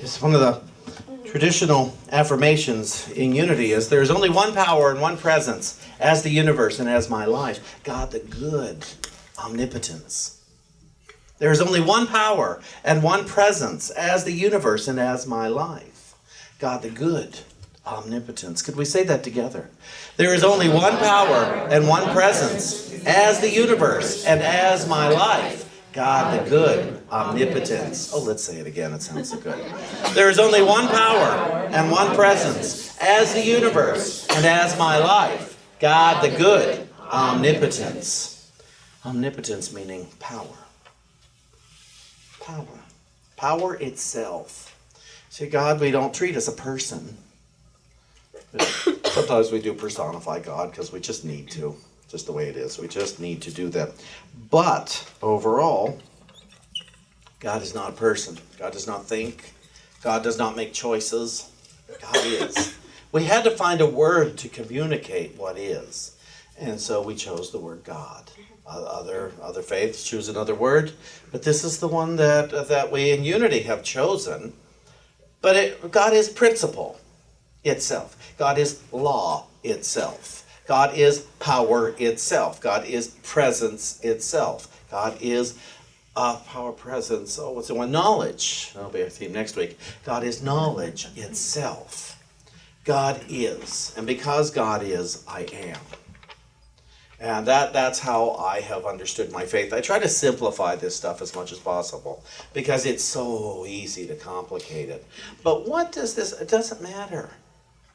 It's one of the traditional affirmations in unity is there's only one power and one presence as the universe and as my life. God the good, omnipotence. There is only one power and one presence as the universe and as my life. God the good, omnipotence. Could we say that together? There is only one power and one presence as the universe and as my life. God the good, omnipotence. Oh, let's say it again. It sounds so good. There is only one power and one presence as the universe and as my life. God the good, omnipotence. Omnipotence meaning power. Power. Power itself. See, God, we don't treat as a person. Sometimes we do personify God because we just need to. Just the way it is. We just need to do that. But overall, God is not a person. God does not think. God does not make choices. God is. We had to find a word to communicate what is. And so we chose the word God. Other faiths choose another word, but this is the one that we in unity have chosen. But God is principle itself. God is law itself. God is power itself. God is presence itself. God is power, presence. Oh, what's the one? Knowledge. That'll be our theme next week. God is knowledge itself. God is. And because God is, I am. And that's how I have understood my faith. I try to simplify this stuff as much as possible because it's so easy to complicate it. But what does this, it doesn't matter.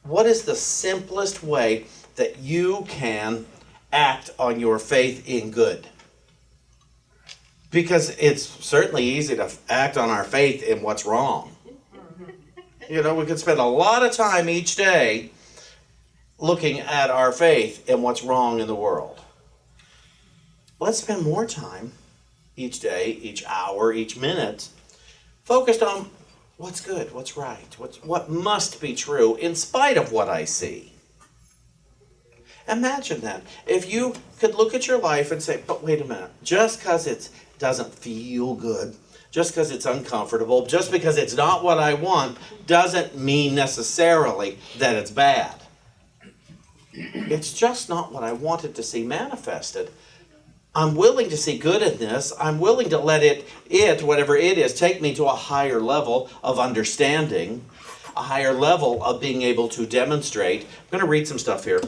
What is the simplest way that you can act on your faith in good? Because it's certainly easy to act on our faith in what's wrong. You know, we could spend a lot of time each day looking at our faith and what's wrong in the world. Let's spend more time each day, each hour, each minute focused on what's good, what's right, what must be true in spite of what I see. Imagine that. If you could look at your life and say, but wait a minute, just because it doesn't feel good, just because it's uncomfortable, just because it's not what I want, doesn't mean necessarily that it's bad. It's just not what I wanted to see manifested. I'm willing to see good in this. I'm willing to let it, whatever it is, take me to a higher level of understanding, a higher level of being able to demonstrate. I'm going to read some stuff here.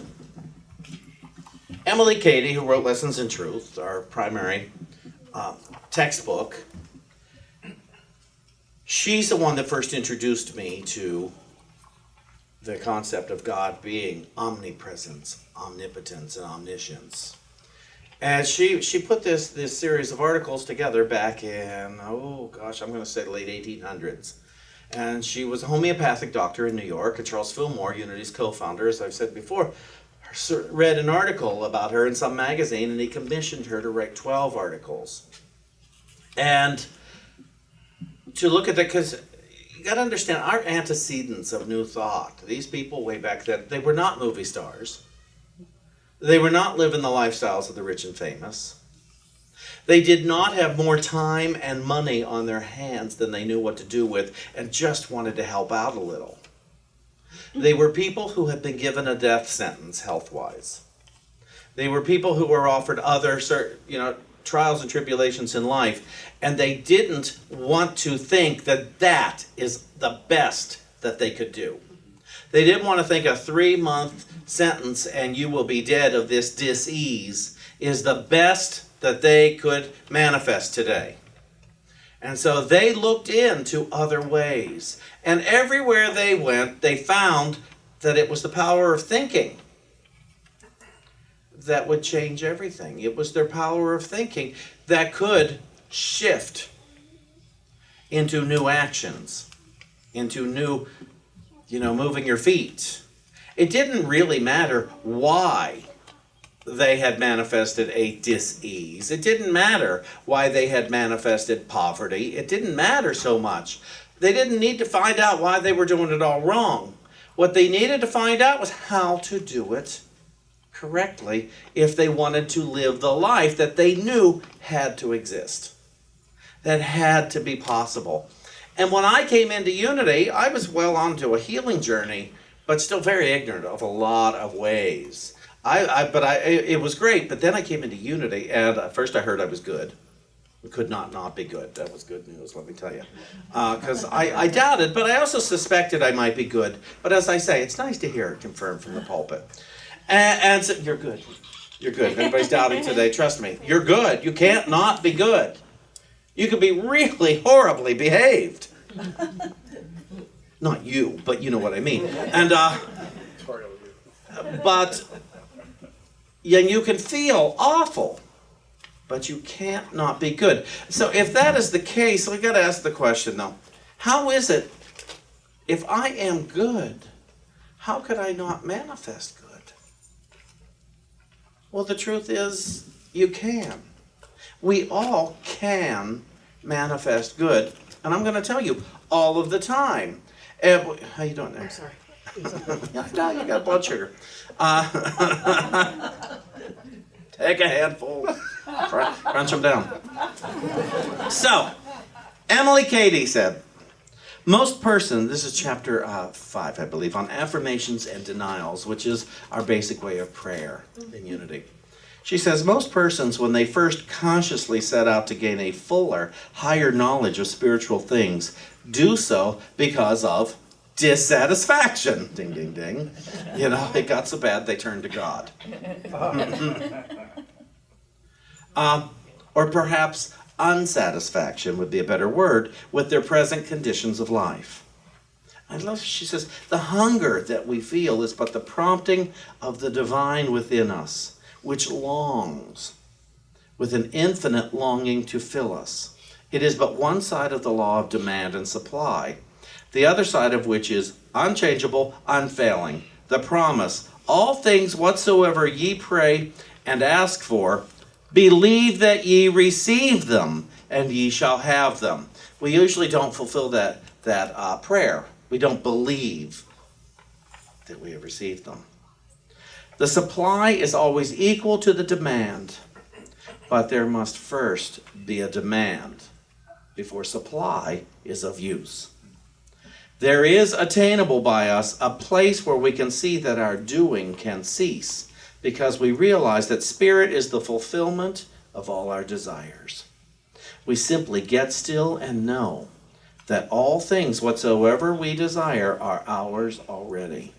Emily Cady, who wrote Lessons in Truth, our primary textbook, she's the one that first introduced me to the concept of God being omnipresence, omnipotence, and omniscience. And she put this series of articles together back in, I'm going to say the late 1800s. And she was a homeopathic doctor in New York, and Charles Fillmore, Unity's co-founder, as I've said before, read an article about her in some magazine, and he commissioned her to write 12 articles. And to look at that, because you got to understand, our antecedents of New Thought, these people way back then, they were not movie stars. They were not living the lifestyles of the rich and famous. They did not have more time and money on their hands than they knew what to do with and just wanted to help out a little. They were people who had been given a death sentence health-wise. They were people who were offered other trials and tribulations in life, and they didn't want to think that that is the best that they could do. They didn't want to think a 3-month sentence and you will be dead of this dis-ease is the best that they could manifest today. And so they looked into other ways. And everywhere they went, they found that it was the power of thinking that would change everything. It was their power of thinking that could shift into new actions, into new, moving your feet. It didn't really matter why they had manifested a dis-ease. It didn't matter why they had manifested poverty. It didn't matter so much. They didn't need to find out why they were doing it all wrong. What they needed to find out was how to do it correctly if they wanted to live the life that they knew had to exist, that had to be possible. And when I came into Unity, I was well onto a healing journey, but still very ignorant of a lot of ways. It was great, but then I came into Unity, and at first I heard I was good. It could not be good. That was good news, let me tell you. Because I doubted, but I also suspected I might be good. But as I say, it's nice to hear it confirmed from the pulpit. And so, you're good. You're good. If anybody's doubting today, trust me. You're good. You can't not be good. You can be really horribly behaved. Not you, but you know what I mean. And but you can feel awful. But you can't not be good. So if that is the case, we got to ask the question though, how is it, if I am good, how could I not manifest good? Well, the truth is, you can. We all can manifest good. And I'm going to tell you, all of the time. How you doing there? I'm sorry. No, you got blood sugar. Take a handful. Crunch them down. So, Emily Cady said, most persons, this is chapter 5, I believe, on affirmations and denials, which is our basic way of prayer in Unity. She says, most persons, when they first consciously set out to gain a fuller, higher knowledge of spiritual things, do so because of dissatisfaction. Ding, ding, ding. You know, it got so bad they turned to God. Or perhaps unsatisfaction would be a better word, with their present conditions of life. I love, she says, the hunger that we feel is but the prompting of the divine within us, which longs with an infinite longing to fill us. It is but one side of the law of demand and supply, the other side of which is unchangeable, unfailing, the promise, all things whatsoever ye pray and ask for, believe that ye receive them, and ye shall have them. We usually don't fulfill that prayer. We don't believe that we have received them. The supply is always equal to the demand, but there must first be a demand before supply is of use. There is attainable by us a place where we can see that our doing can cease, because we realize that spirit is the fulfillment of all our desires. We simply get still and know that all things whatsoever we desire are ours already.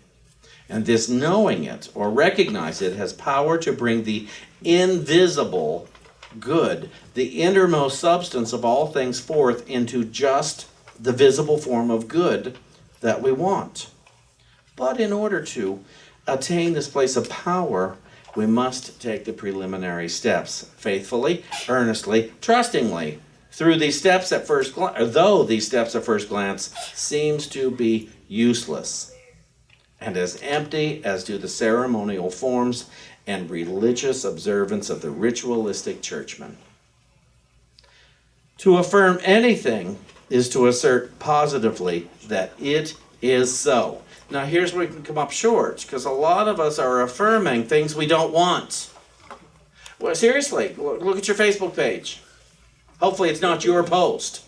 And this knowing it or recognize it has power to bring the invisible good, the innermost substance of all things forth into just the visible form of good that we want. But in order to attain this place of power, we must take the preliminary steps faithfully, earnestly, trustingly. Through these steps at first glance, though these steps at first glance seems to be useless and as empty as do the ceremonial forms and religious observance of the ritualistic churchman. To affirm anything is to assert positively that it is so. Now here's where we can come up short, because a lot of us are affirming things we don't want. Well, seriously, look at your Facebook page. Hopefully it's not your post.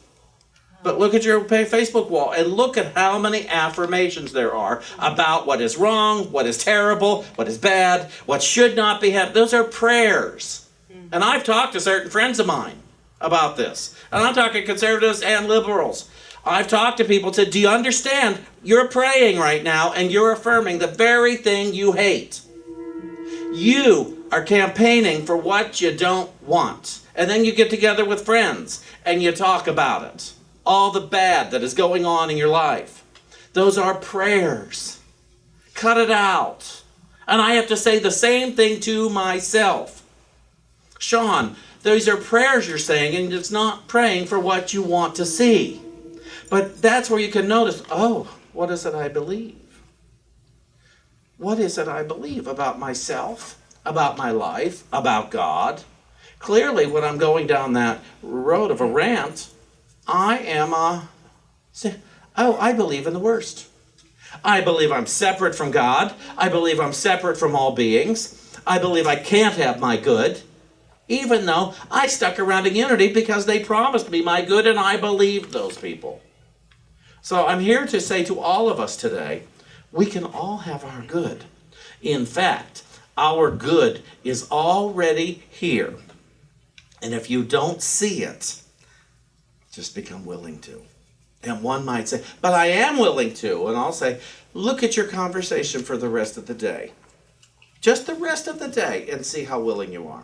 But look at your Facebook wall and look at how many affirmations there are about what is wrong, what is terrible, what is bad, what should not be happening. Those are prayers. And I've talked to certain friends of mine about this. And I'm talking conservatives and liberals. I've talked to people and said, do you understand? You're praying right now and you're affirming the very thing you hate. You are campaigning for what you don't want. And then you get together with friends and you talk about it. All the bad that is going on in your life. Those are prayers. Cut it out. And I have to say the same thing to myself. Shawn, these are prayers you're saying, and it's not praying for what you want to see. But that's where you can notice, oh, what is it I believe? What is it I believe about myself, about my life, about God? Clearly, when I'm going down that road of a rant, I believe in the worst. I believe I'm separate from God. I believe I'm separate from all beings. I believe I can't have my good, even though I stuck around in Unity because they promised me my good and I believed those people. So I'm here to say to all of us today, we can all have our good. In fact, our good is already here. And if you don't see it, just become willing to. And one might say, but I am willing to. And I'll say, look at your conversation for the rest of the day. Just the rest of the day, and see how willing you are.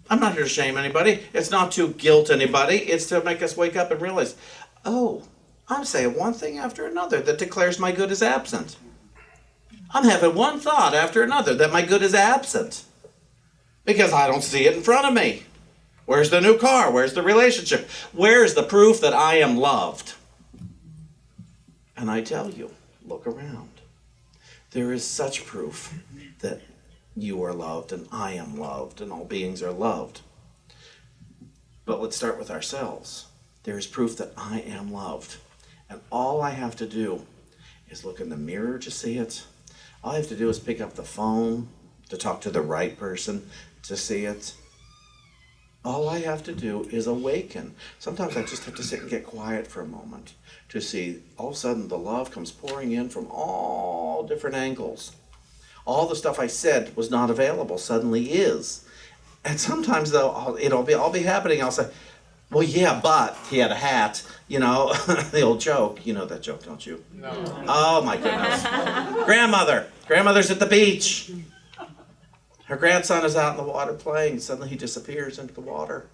I'm not here to shame anybody. It's not to guilt anybody. It's to make us wake up and realize, oh, I'm saying one thing after another that declares my good is absent. I'm having one thought after another that my good is absent. Because I don't see it in front of me. Where's the new car? Where's the relationship? Where's the proof that I am loved? And I tell you, look around. There is such proof that you are loved and I am loved and all beings are loved. But let's start with ourselves. There is proof that I am loved. And all I have to do is look in the mirror to see it. All I have to do is pick up the phone to talk to the right person to see it. All I have to do is awaken. Sometimes I just have to sit and get quiet for a moment to see all of a sudden the love comes pouring in from all different angles. All the stuff I said was not available suddenly is. And sometimes though I'll be happening. I'll say, well, yeah, but he had a hat, you know, the old joke. You know that joke, don't you? No. Oh my goodness. Grandmother's at the beach. Her grandson is out in the water playing. Suddenly he disappears into the water.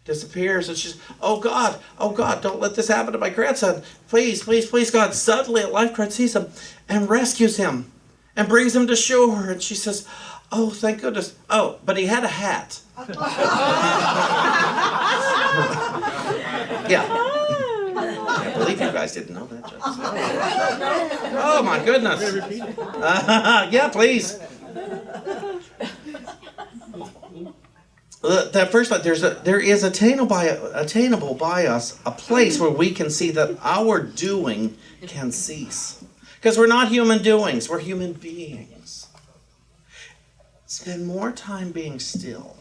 Disappears, and she's, oh God, don't let this happen to my grandson. Please, please, please, God. Suddenly a lifeguard sees him and rescues him and brings him to shore. And she says, oh, thank goodness. Oh, but he had a hat. Yeah. I can't believe you guys didn't know that joke. Oh my goodness. Yeah, please. That first line, there is attainable by us a place where we can see that our doing can cease. Because we're not human doings, we're human beings. Spend more time being still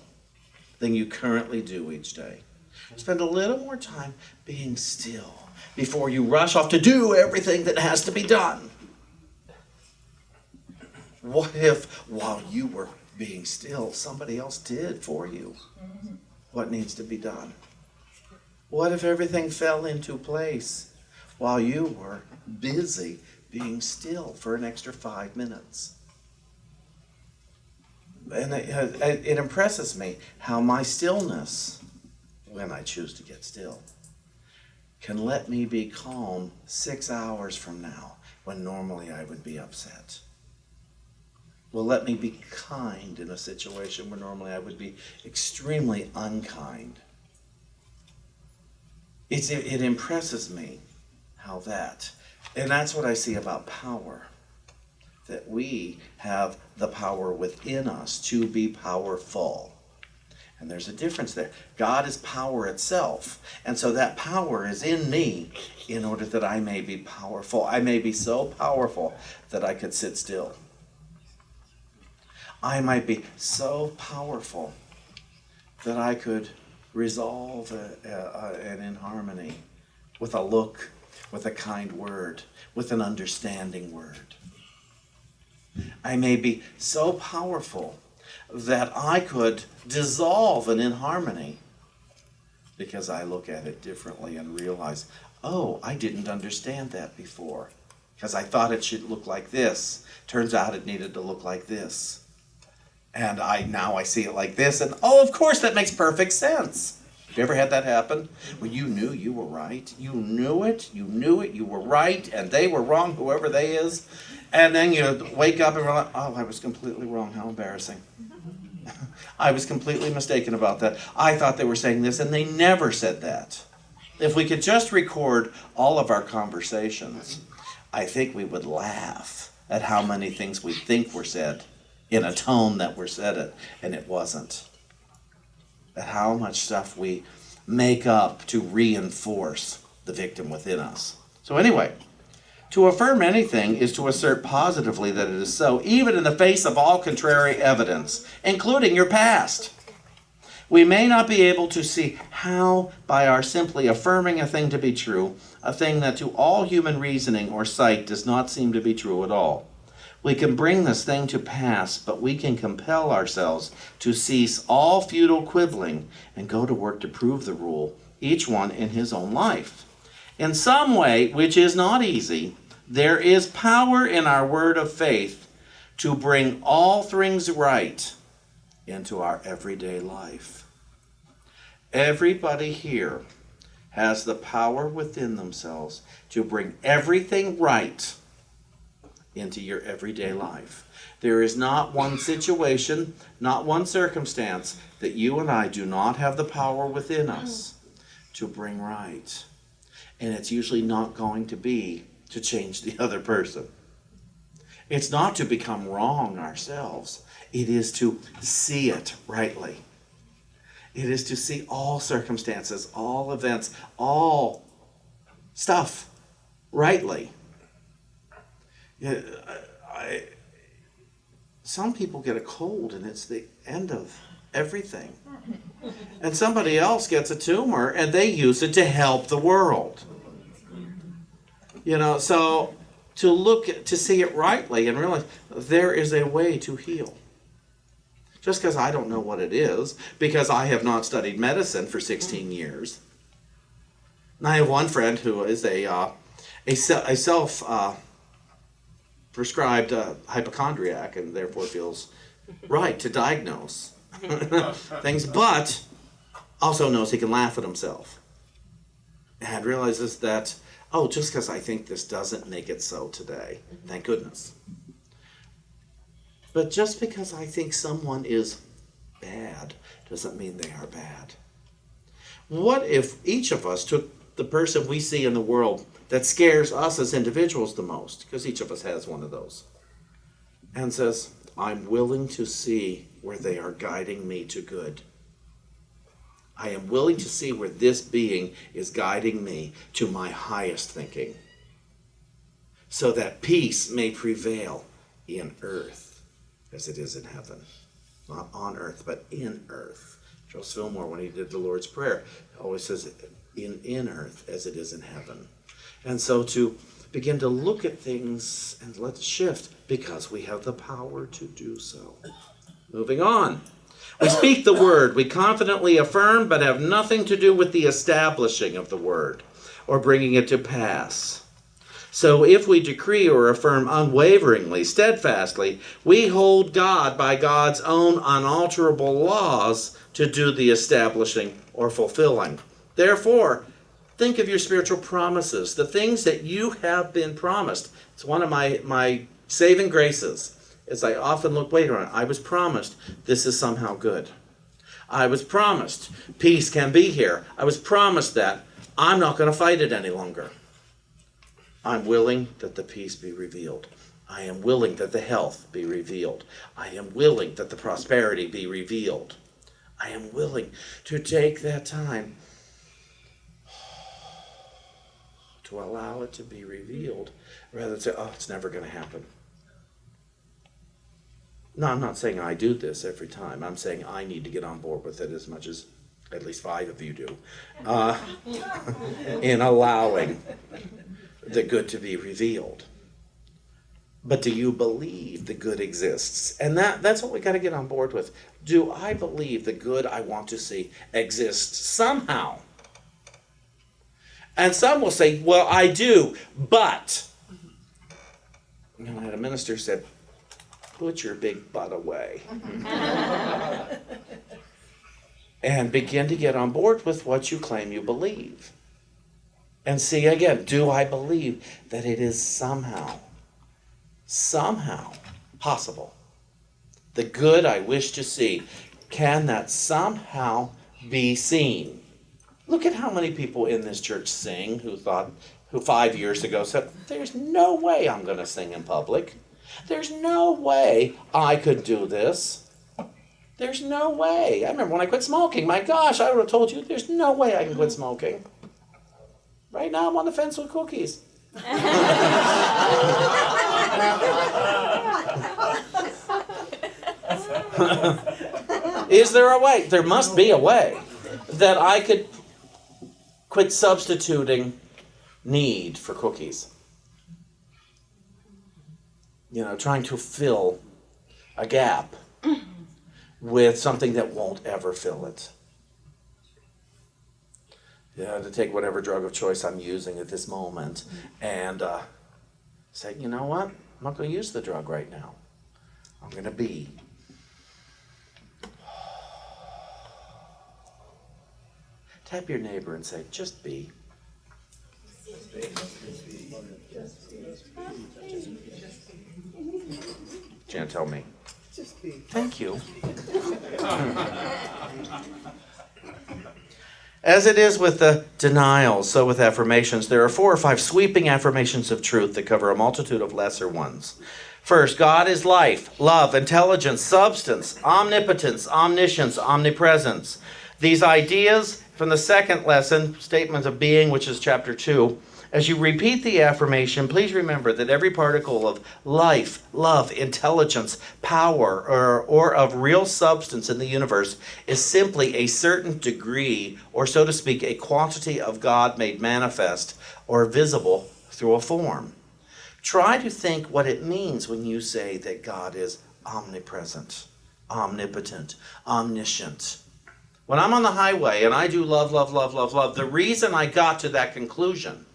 than you currently do each day. Spend a little more time being still before you rush off to do everything that has to be done. What if, while you were being still, somebody else did for you what needs to be done? What if everything fell into place while you were busy being still for an extra 5 minutes? And it impresses me how my stillness, when I choose to get still, can let me be calm 6 hours from now when normally I would be upset. Will let me be kind in a situation where normally I would be extremely unkind. It impresses me how that, and that's what I see about power, that we have the power within us to be powerful. And there's a difference there. God is power itself, and so that power is in me in order that I may be powerful. I may be so powerful that I could sit still. I might be so powerful that I could resolve an inharmony with a look, with a kind word, with an understanding word. I may be so powerful that I could dissolve an inharmony because I look at it differently and realize, oh, I didn't understand that before because I thought it should look like this. Turns out it needed to look like this. And now I see it like this, and oh, of course, that makes perfect sense. Have you ever had that happen? When you knew you were right, you knew it, you were right, and they were wrong, whoever they is, and then you wake up and realize, oh, I was completely wrong, how embarrassing. I was completely mistaken about that. I thought they were saying this, and they never said that. If we could just record all of our conversations, I think we would laugh at how many things we think were said in a tone that were said it, and it wasn't. At how much stuff we make up to reinforce the victim within us. So anyway, to affirm anything is to assert positively that it is so, even in the face of all contrary evidence, including your past. We may not be able to see how, by our simply affirming a thing to be true, a thing that to all human reasoning or sight does not seem to be true at all. We can bring this thing to pass, but we can compel ourselves to cease all futile quibbling and go to work to prove the rule, each one in his own life. In some way, which is not easy, there is power in our word of faith to bring all things right into our everyday life. Everybody here has the power within themselves to bring everything right into your everyday life. There is not one situation, not one circumstance that you and I do not have the power within us to bring right. And it's usually not going to be to change the other person. It's not to become wrong ourselves. It is to see it rightly. It is to see all circumstances, all events, all stuff rightly. Some people get a cold and it's the end of everything. And somebody else gets a tumor and they use it to help the world. So to see it rightly and realize there is a way to heal. Just because I don't know what it is, because I have not studied medicine for 16 years. And I have one friend who is a self-prescribed hypochondriac and therefore feels right to diagnose things, but also knows he can laugh at himself and realizes that, just because I think this doesn't make it so today, thank goodness. But just because I think someone is bad doesn't mean they are bad. What if each of us took the person we see in the world that scares us as individuals the most, because each of us has one of those, and says, I'm willing to see where they are guiding me to good. I am willing to see where this being is guiding me to my highest thinking, so that peace may prevail in earth as it is in heaven. Not on earth, but in earth. Joseph Fillmore, when he did the Lord's Prayer, always says, in earth as it is in heaven. And so to begin to look at things and let it shift, because we have the power to do so. Moving on. We speak the word, we confidently affirm, but have nothing to do with the establishing of the word or bringing it to pass. So if we decree or affirm unwaveringly, steadfastly, we hold God by God's own unalterable laws to do the establishing or fulfilling. Therefore, think of your spiritual promises, the things that you have been promised. It's one of my saving graces, is I often look, wait a minute, I was promised this is somehow good. I was promised peace can be here. I was promised that I'm not going to fight it any longer. I'm willing that the peace be revealed. I am willing that the health be revealed. I am willing that the prosperity be revealed. I am willing to take that time to allow it to be revealed, rather than say, it's never going to happen. No, I'm not saying I do this every time. I'm saying I need to get on board with it as much as at least 5 of you do, in allowing the good to be revealed. But do you believe the good exists? And that's what we got to get on board with. Do I believe the good I want to see exists somehow? And some will say, well, I do, but. And I had a minister said, put your big butt away. And begin to get on board with what you claim you believe. And see again, do I believe that it is somehow possible? The good I wish to see, can that somehow be seen? Look at how many people in this church sing who 5 years ago said, there's no way I'm going to sing in public. There's no way I could do this. There's no way. I remember when I quit smoking, my gosh, I would have told you, there's no way I can quit smoking. Right now I'm on the fence with cookies. Is there a way? There must be a way that I could quit substituting need for cookies. Trying to fill a gap with something that won't ever fill it. To take whatever drug of choice I'm using at this moment and say, you know what? I'm not going to use the drug right now. I'm going to be. Tap your neighbor and say, just be. Jan, tell me. Just be. Thank you. As it is with the denials, so with affirmations, there are 4 or 5 sweeping affirmations of truth that cover a multitude of lesser ones. First, God is life, love, intelligence, substance, omnipotence, omniscience, omnipresence. These ideas from the second lesson, Statements of Being, which is chapter 2, as you repeat the affirmation, please remember that every particle of life, love, intelligence, power, or of real substance in the universe is simply a certain degree, or so to speak, a quantity of God made manifest or visible through a form. Try to think what it means when you say that God is omnipresent, omnipotent, omniscient. When I'm on the highway and I do love, love, love, love, love, the reason I got to that conclusion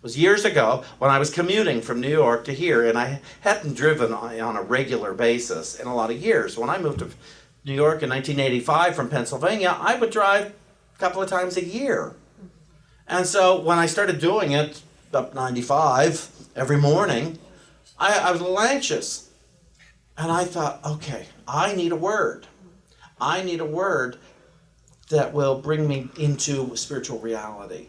was years ago when I was commuting from New York to here, and I hadn't driven on a regular basis in a lot of years. When I moved to New York in 1985 from Pennsylvania, I would drive a couple of times a year. And so when I started doing it up 95 every morning, I was a little anxious. And I thought, okay, I need a word. I need a word that will bring me into spiritual reality,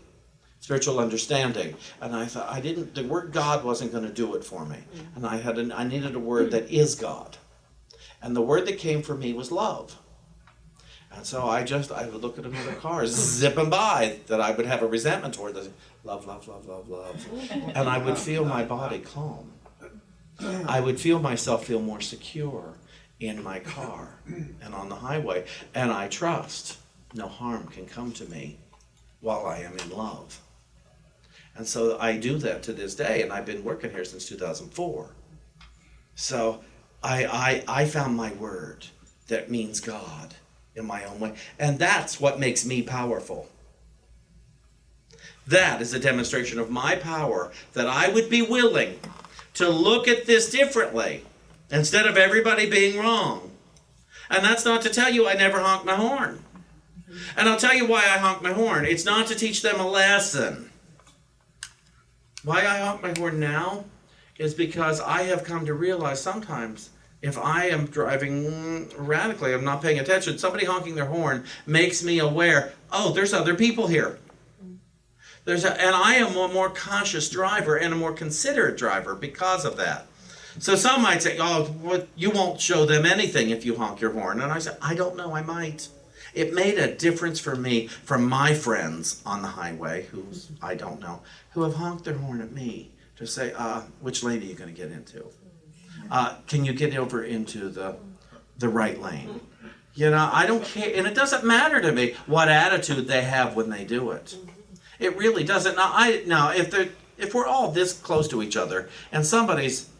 spiritual understanding. And I thought, the word God wasn't going to do it for me. And I needed a word that is God. And the word that came for me was love. And so I would look at another car zipping by that I would have a resentment toward. Love, love, love, love, love. And I would feel my body calm. I would feel myself feel more secure in my car and on the highway. And I trust no harm can come to me while I am in love. And so I do that to this day, and I've been working here since 2004. So I found my word that means God in my own way. And that's what makes me powerful. That is a demonstration of my power, that I would be willing to look at this differently instead of everybody being wrong. And that's not to tell you I never honk my horn. And I'll tell you why I honk my horn. It's not to teach them a lesson. Why I honk my horn now is because I have come to realize sometimes if I am driving erratically, I'm not paying attention, somebody honking their horn makes me aware, oh, there's other people here. And I am a more conscious driver and a more considerate driver because of that. So some might say, oh, you won't show them anything if you honk your horn. And I say, I don't know, I might. It made a difference for me, from my friends on the highway, who I don't know, who have honked their horn at me to say, which lane are you going to get into? Can you get over into the right lane? I don't care, and it doesn't matter to me what attitude they have when they do it. It really doesn't. Now, if we're all this close to each other and somebody's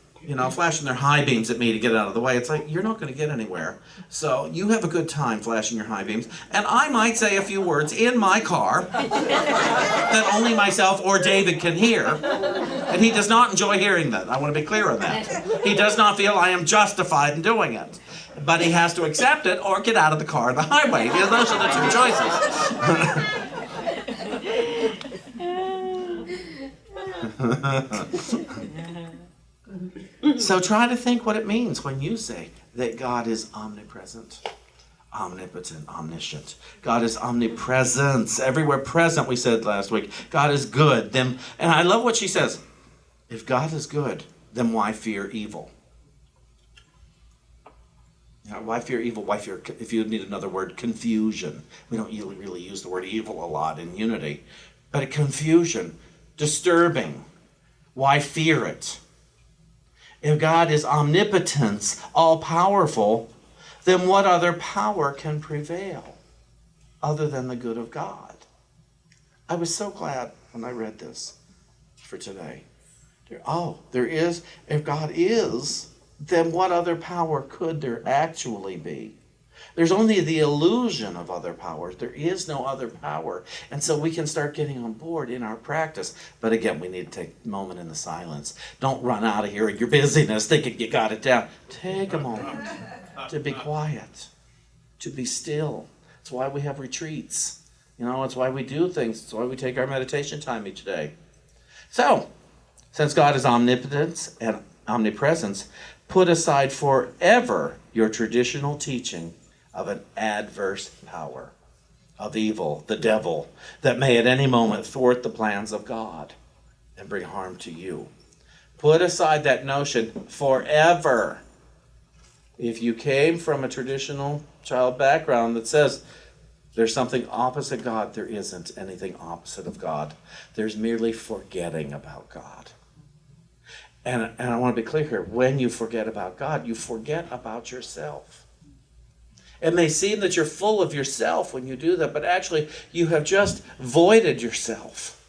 flashing their high beams at me to get out of the way, it's like, you're not going to get anywhere. So you have a good time flashing your high beams. And I might say a few words in my car that only myself or David can hear. And he does not enjoy hearing that. I want to be clear on that. He does not feel I am justified in doing it. But he has to accept it or get out of the car on the highway. Those are the two choices. So try to think what it means when you say that God is omnipresent, omnipotent, omniscient. God is omnipresence, everywhere present, we said last week. God is good. And I love what she says. If God is good, then why fear evil? Why fear evil? Why fear, if you need another word, confusion. We don't really use the word evil a lot in unity. But confusion, disturbing. Why fear it? If God is omnipotence, all-powerful, then what other power can prevail other than the good of God? I was so glad when I read this. for today. There is. If God is, then what other power could there actually be? There's only the illusion of other powers. There is no other power. And so we can start getting on board in our practice. But again, we need to take a moment in the silence. Don't run out of here in your busyness thinking you got it down. Take a moment to be quiet, to be still. That's why we have retreats. It's why we do things. It's why we take our meditation time each day. So, since God is omnipotence and omnipresence, put aside forever your traditional teaching of an adverse power, of evil, the devil, that may at any moment thwart the plans of God and bring harm to you. Put aside that notion forever. If you came from a traditional child background that says there's something opposite God, there isn't anything opposite of God. There's merely forgetting about God. And I want to be clear here. When you forget about God, you forget about yourself. It may seem that you're full of yourself when you do that, but actually you have just voided yourself.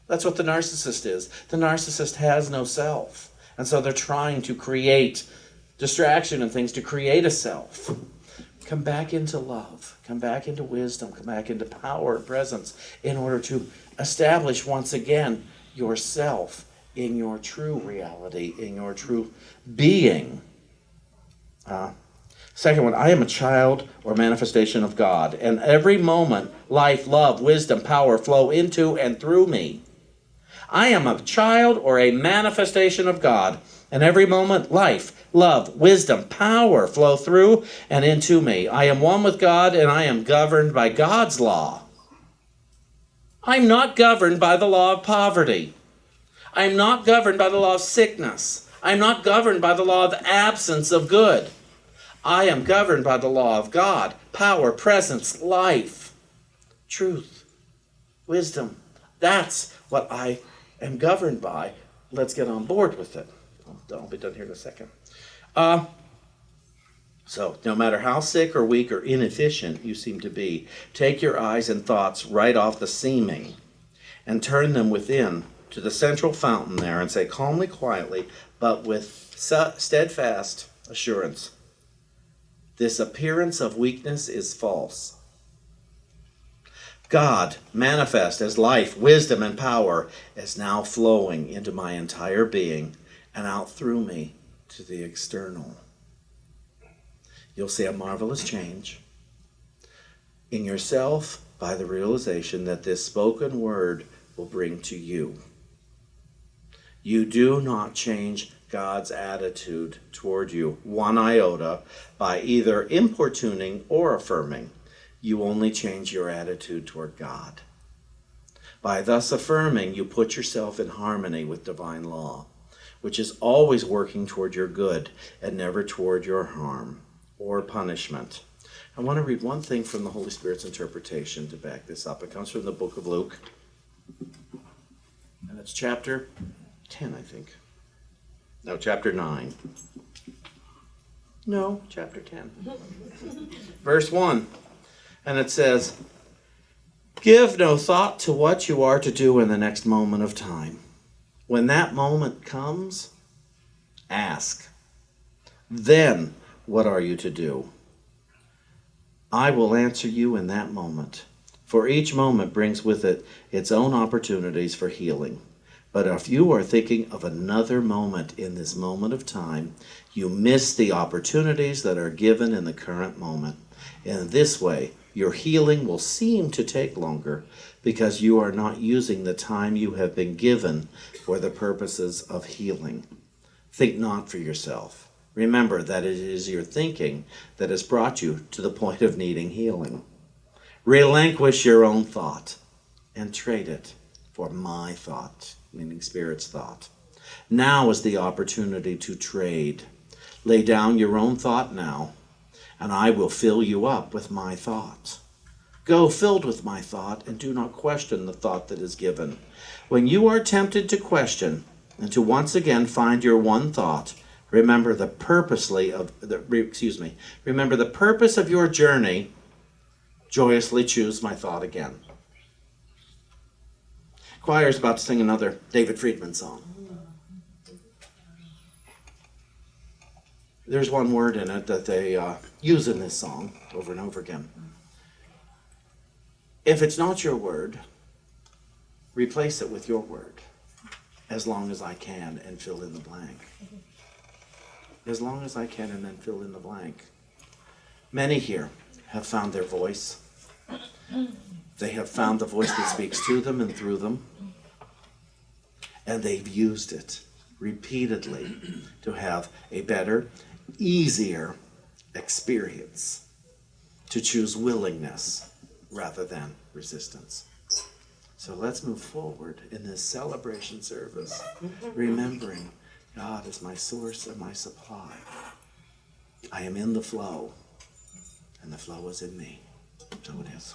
That's what the narcissist is. The narcissist has no self. And so they're trying to create distraction and things to create a self. Come back into love. Come back into wisdom. Come back into power and presence in order to establish once again yourself in your true reality, in your true being. Second one, I am a child or manifestation of God, and every moment life, love, wisdom, power flow into and through me. I am a child or a manifestation of God, and every moment life, love, wisdom, power flow through and into me. I am one with God, and I am governed by God's law. I'm not governed by the law of poverty. I'm not governed by the law of sickness. I'm not governed by the law of absence of good. I am governed by the law of God, power, presence, life, truth, wisdom. That's what I am governed by. Let's get on board with it. I'll be done here in a second. So, no matter how sick or weak or inefficient you seem to be, take your eyes and thoughts right off the seeming and turn them within to the central fountain there and say calmly, quietly, but with steadfast assurance, this appearance of weakness is false. God, manifest as life, wisdom, and power, is now flowing into my entire being and out through me to the external. You'll see a marvelous change in yourself by the realization that this spoken word will bring to you. You do not change God's attitude toward you one iota by either importuning or affirming. You only change your attitude toward God. By thus affirming, you put yourself in harmony with divine law, which is always working toward your good and never toward your harm or punishment. I want to read one thing from the Holy Spirit's interpretation to back this up. It comes from the book of Luke, and it's chapter 10, I think. No, chapter 9. No, chapter 10. Verse 1. And it says, give no thought to what you are to do in the next moment of time. When that moment comes, ask. Then, what are you to do? I will answer you in that moment. For each moment brings with it its own opportunities for healing. But if you are thinking of another moment in this moment of time, you miss the opportunities that are given in the current moment. In this way, your healing will seem to take longer because you are not using the time you have been given for the purposes of healing. Think not for yourself. Remember that it is your thinking that has brought you to the point of needing healing. Relinquish your own thought and trade it for my thought, meaning Spirit's thought. Now is the opportunity to trade. Lay down your own thought now, and I will fill you up with my thought. Go filled with my thought, and do not question the thought that is given. When you are tempted to question, and to once again find your one thought, remember the purpose of your journey. Joyously choose my thought again. Choir's about to sing another David Friedman song. There's one word in it that they use in this song over and over again. If it's not your word, replace it with your word. As long as I can, and fill in the blank. As long as I can, and then fill in the blank. Many here have found their voice. They have found the voice that speaks to them and through them. And they've used it repeatedly to have a better, easier experience, to choose willingness rather than resistance. So let's move forward in this celebration service, remembering God is my source and my supply. I am in the flow, and the flow is in me. So it is.